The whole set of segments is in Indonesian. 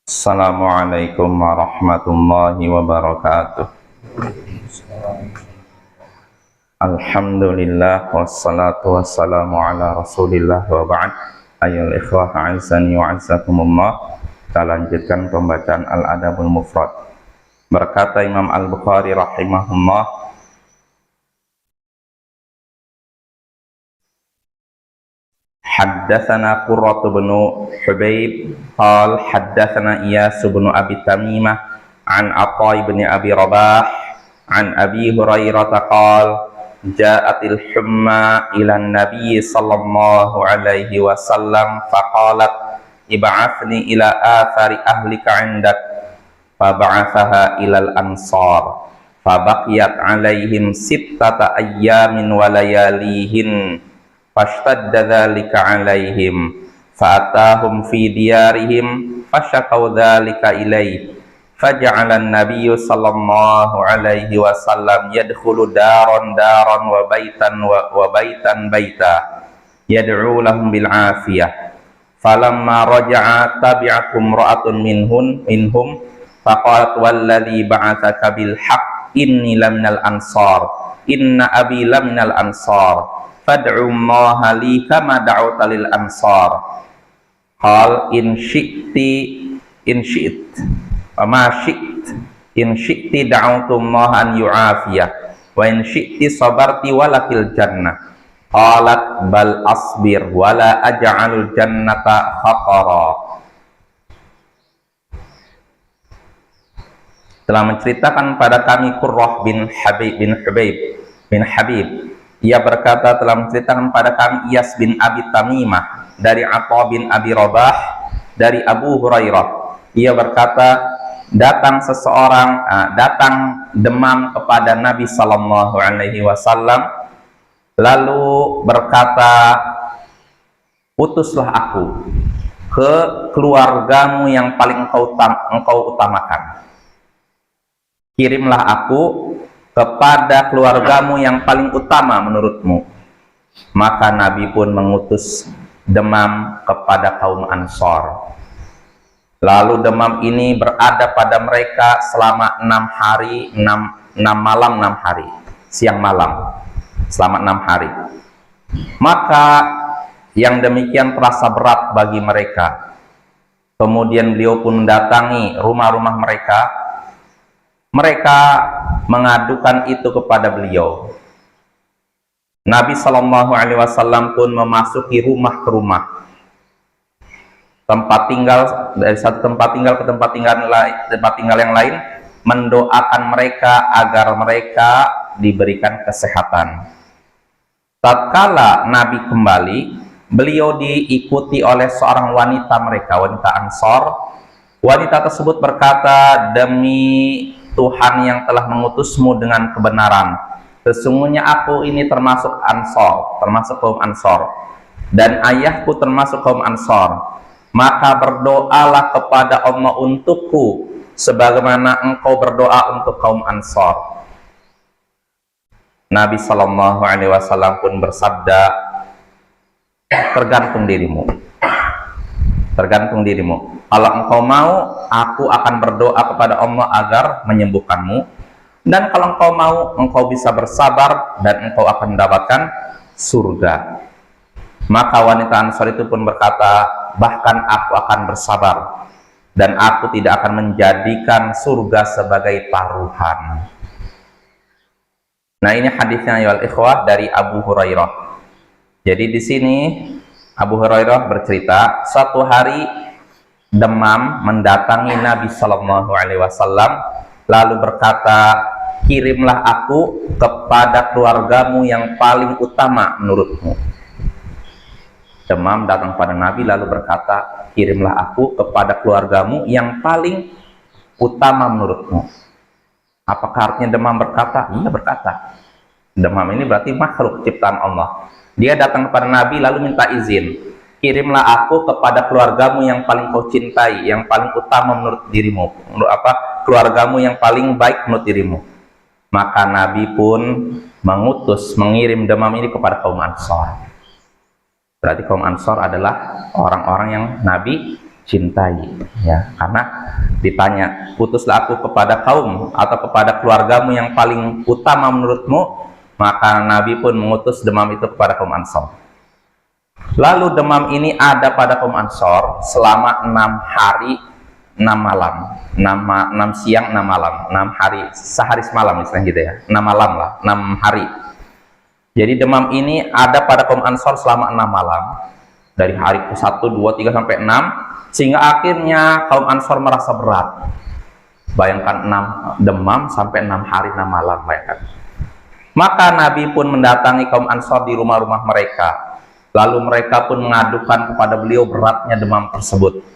Assalamualaikum warahmatullahi wabarakatuh. Alhamdulillah wassalatu wassalamu ala rasulillah wa ba'd. Ayyuhal ikhwah a'azzani wa a'azzakumullah. Kita lanjutkan pembacaan Al-Adabul Mufrad. Berkata Imam Al-Bukhari rahimahullah, Haddatsana Qurratu bin Hubayb qala haddatsana Iyas bin Abi Tamimah an Atha bin Abi Rabah an Abi Hurairah qala ja'atil humma ila Nabi sallallahu alaihi wasallam faqalat ib'athni ila athari ahlika 'indak fab'athaha ilal ansar fabaqiyat 'alaihim sittata ayyamin wa layalihin fashtadda dzalika 'alaihim fa'atahum fi diyarihim fashakaw dzalika ilaihi faja'ala an-nabiyyu sallallahu alaihi wasallam yadkhulu daran wa baitan baita yad'u lahum bil 'afiyah falamma raja'a tabi'akum ra'atun minhum faqalat walladhi ba'athaka bil haqq inni laminal ansar inna abi laminal ansar fad'u allaha li kama da'uta lil ansar qal in syi'ti wa ma syi'ti in syi'ti da'utu allaha an yu'afiyah wa in syi'ti sabarti walakil jannah qalat bal asbir wala aj'alul jannata khatara. Telah menceritakan pada kami Qurrah bin Habib. Ia berkata telah menceritakan pada kami Iyas bin Abi Tamimah dari Atha bin Abi Rabah dari Abu Hurairah. Ia berkata datang demam kepada Nabi sallallahu alaihi wasallam lalu berkata, utuslah aku ke keluargamu yang paling engkau utamakan. Kirimlah aku kepada keluargamu yang paling utama menurutmu. Maka Nabi pun mengutus demam kepada kaum Ansor. Lalu demam ini berada pada mereka selama 6 hari, 6 malam, 6 hari, siang malam, selama 6 hari. Maka yang demikian terasa berat bagi mereka. Kemudian beliau pun mendatangi rumah-rumah mereka. Mereka mengadukan itu kepada beliau. Nabi Shallallahu Alaihi Wasallam pun memasuki rumah ke rumah, tempat tinggal dari satu tempat tinggal ke tempat tinggal yang lain, mendoakan mereka agar mereka diberikan kesehatan. Tatkala Nabi kembali, beliau diikuti oleh seorang wanita mereka, wanita Ansor. Wanita tersebut berkata, demi Tuhan yang telah mengutusmu dengan kebenaran, sesungguhnya aku ini termasuk Ansor, termasuk kaum Ansor, dan ayahku termasuk kaum Ansor. Maka berdoalah kepada Allah untukku sebagaimana engkau berdoa untuk kaum Ansor. Nabi Shallallahu Alaihi Wasallam pun bersabda, tergantung dirimu. Tergantung dirimu. Kalau engkau mau, aku akan berdoa kepada Allah agar menyembuhkanmu. Dan kalau engkau mau, engkau bisa bersabar dan engkau akan mendapatkan surga. Maka wanita Ansor itu pun berkata, bahkan aku akan bersabar dan aku tidak akan menjadikan surga sebagai taruhan. Nah, ini hadisnya ya ikhwah dari Abu Hurairah. Jadi di sini Abu Hurairah bercerita, suatu hari demam mendatangi Nabi Shallallahu Alaihi Wasallam lalu berkata, kirimlah aku kepada keluargamu yang paling utama menurutmu. Demam datang pada Nabi lalu berkata, kirimlah aku kepada keluargamu yang paling utama menurutmu. Apakah artinya demam berkata? Iya, berkata. Demam ini berarti makhluk ciptaan Allah. Dia datang kepada Nabi lalu minta izin, kirimlah aku kepada keluargamu yang paling kau cintai, yang paling utama menurut dirimu, keluargamu yang paling baik menurut dirimu. Maka Nabi pun mengirim demam ini kepada kaum Ansor. Berarti kaum Ansor adalah orang-orang yang Nabi cintai, ya. Karena ditanya, "Utuslah aku kepada kaum atau kepada keluargamu yang paling utama menurutmu?" Maka Nabi pun mengutus demam itu kepada kaum Ansor. Lalu demam ini ada pada kaum Ansor selama 6 hari 6 malam, 6 siang 6 malam, 6 hari, sehari semalam misalnya gitu ya, 6 malam lah, 6 hari. Jadi demam ini ada pada kaum Ansor selama 6 malam, dari hari ke 1, 2, 3 sampai 6, sehingga akhirnya kaum Ansor merasa berat. Bayangkan 6 demam sampai 6 hari 6 malam, bayangkan. Maka Nabi pun mendatangi kaum Ansor di rumah-rumah mereka. Lalu mereka pun mengadukan kepada beliau beratnya demam tersebut.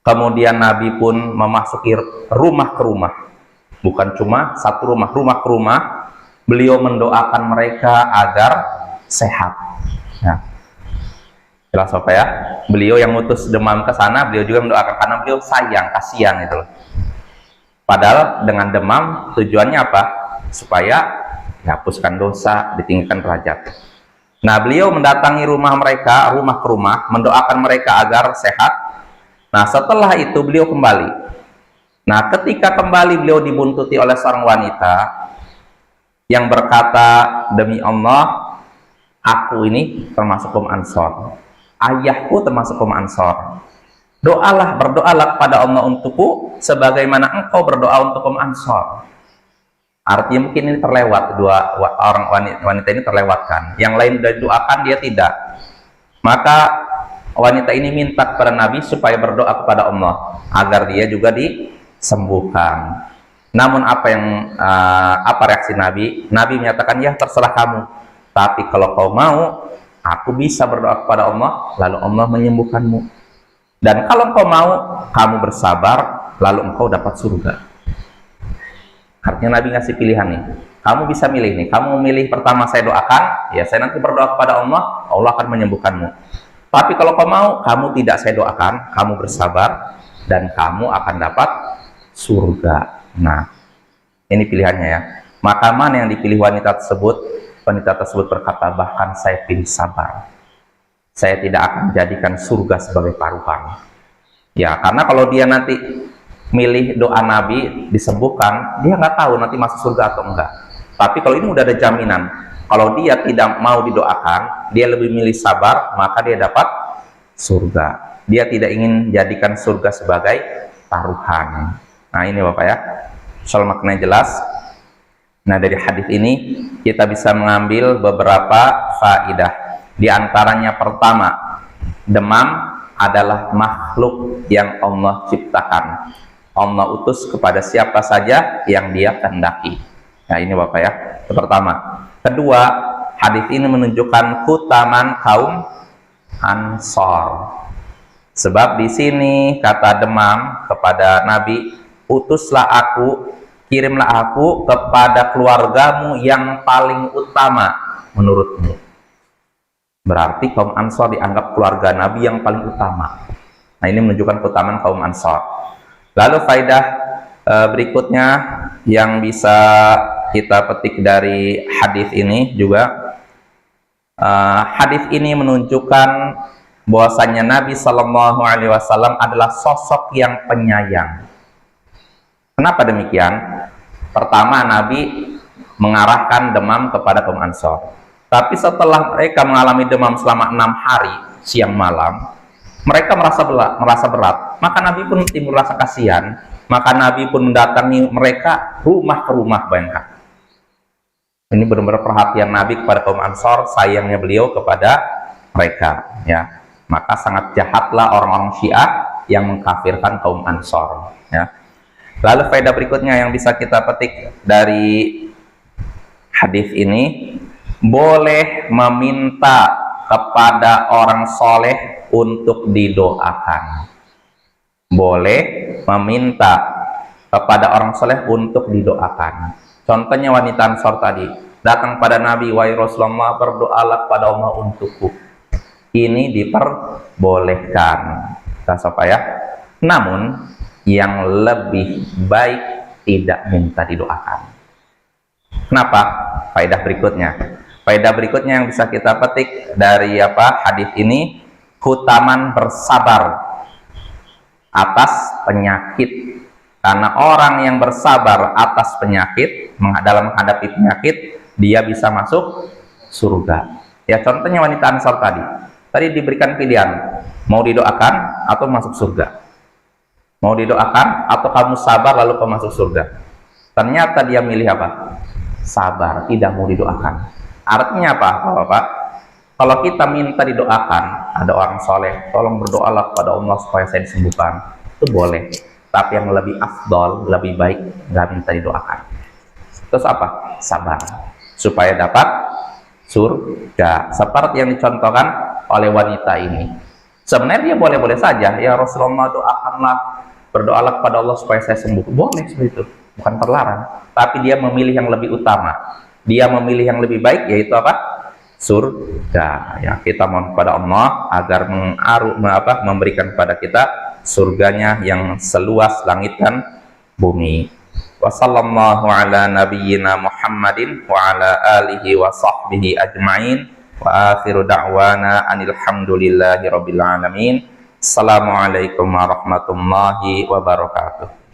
Kemudian Nabi pun memasuki rumah ke rumah. Bukan cuma satu rumah, rumah ke rumah. Beliau mendoakan mereka agar sehat. Ya. Jelas apa ya? Beliau yang ngutus demam ke sana, beliau juga mendoakan karena beliau sayang, kasihan itu loh. Padahal dengan demam tujuannya apa? Supaya dihapuskan dosa, ditinggikan derajat. Nah, beliau mendatangi rumah mereka, rumah ke rumah, mendoakan mereka agar sehat. Nah, setelah itu beliau kembali. Nah, ketika kembali beliau dibuntuti oleh seorang wanita yang berkata, "Demi Allah, aku ini termasuk kaum Ansor. Ayahku termasuk kaum Ansor. Berdoalah kepada Allah untukku sebagaimana engkau berdoa untuk kaum Ansor." Artinya mungkin ini terlewat, dua orang wanita ini terlewatkan. Yang lain sudah doakan, dia tidak. Maka wanita ini minta kepada Nabi supaya berdoa kepada Allah agar dia juga disembuhkan. Namun apa reaksi Nabi? Nabi menyatakan, "Ya terserah kamu. Tapi kalau kau mau, aku bisa berdoa kepada Allah, lalu Allah menyembuhkanmu. Dan kalau kau mau, kamu bersabar, lalu engkau dapat surga." Artinya Nabi ngasih pilihan nih. Kamu bisa milih nih. Kamu milih pertama saya doakan, ya saya nanti berdoa kepada Allah, Allah akan menyembuhkanmu. Tapi kalau kau mau, kamu tidak saya doakan, kamu bersabar, dan kamu akan dapat surga. Nah, ini pilihannya ya. Maka mana yang dipilih wanita tersebut? Wanita tersebut berkata, "Bahkan saya pilih sabar. Saya tidak akan menjadikan surga sebagai taruhan." Ya, karena kalau dia nanti milih doa Nabi disembuhkan, dia nggak tahu nanti masuk surga atau enggak. Tapi kalau ini udah ada jaminan, kalau dia tidak mau didoakan, dia lebih milih sabar, maka dia dapat surga. Dia tidak ingin jadikan surga sebagai taruhan. Nah ini Bapak ya, soal maknanya jelas. Nah dari hadis ini kita bisa mengambil beberapa faidah. Di antaranya pertama, demam adalah makhluk yang Allah ciptakan. Allah utus kepada siapa saja yang dia kehendaki. Nah ini Bapak ya, itu pertama. Kedua, hadis ini menunjukkan keutamaan kaum Ansor. Sebab di sini kata demam kepada Nabi, "Utuslah aku, kirimlah aku kepada keluargamu yang paling utama menurutmu." Berarti kaum Ansor dianggap keluarga Nabi yang paling utama. Nah ini menunjukkan keutamaan kaum Ansor. Lalu faidah berikutnya yang bisa kita petik dari hadis ini juga, hadis ini menunjukkan bahwasanya Nabi Shallallahu Alaihi Wasallam adalah sosok yang penyayang. Kenapa demikian? Pertama, Nabi mengarahkan demam kepada kaum Ansor. Tapi setelah mereka mengalami demam selama 6 hari siang malam, mereka merasa berat. Maka Nabi pun timbul rasa kasihan. Maka Nabi pun mendatangi mereka rumah ke rumah, bayangkan. Ini benar-benar perhatian Nabi kepada kaum Ansor, sayangnya beliau kepada mereka. Ya, maka sangat jahatlah orang-orang Syiah yang mengkafirkan kaum Ansor. Ya. Lalu faedah berikutnya yang bisa kita petik dari hadis ini, boleh meminta kepada orang soleh untuk didoakan. Boleh meminta kepada orang soleh untuk didoakan. Contohnya wanita Ansor tadi datang pada Nabi, "Wahai Rasulullah, berdoalah kepada Allah untukku." Ini diperbolehkan. Apa ya? Namun yang lebih baik tidak minta didoakan. Kenapa? Faedah berikutnya, Faedah berikutnya yang bisa kita petik dari hadis ini, keutamaan bersabar atas penyakit. Karena orang yang bersabar atas penyakit, dalam menghadapi penyakit, dia bisa masuk surga. Ya, contohnya wanita Ansor tadi. Tadi diberikan pilihan, mau didoakan atau masuk surga. Mau didoakan atau kamu sabar lalu kamu masuk surga. Ternyata dia milih apa? Sabar, tidak mau didoakan. Artinya apa, Bapak? Kalau kita minta didoakan, ada orang soleh, tolong berdoalah kepada Allah supaya saya disembuhkan. Itu boleh. Tapi yang lebih afdol, lebih baik, nggak minta didoakan. Terus apa? Sabar. Supaya dapat surga. Seperti yang dicontohkan oleh wanita ini. Sebenarnya dia boleh-boleh saja. Ya Rasulullah, doakanlah, berdoalah kepada Allah supaya saya sembuh. Boleh seperti itu. Bukan terlarang. Tapi dia memilih yang lebih utama. Dia memilih yang lebih baik, yaitu apa? Surga. Ya, kita mohon kepada Allah agar memberikan kepada kita surganya yang seluas langit dan bumi. Wassallallahu ala nabiyyina Muhammadin wa ala alihi wa sahbihi ajma'in, wa akhiru da'wana anil hamdulillahi rabbil alamin. Assalamualaikum warahmatullahi wabarakatuh.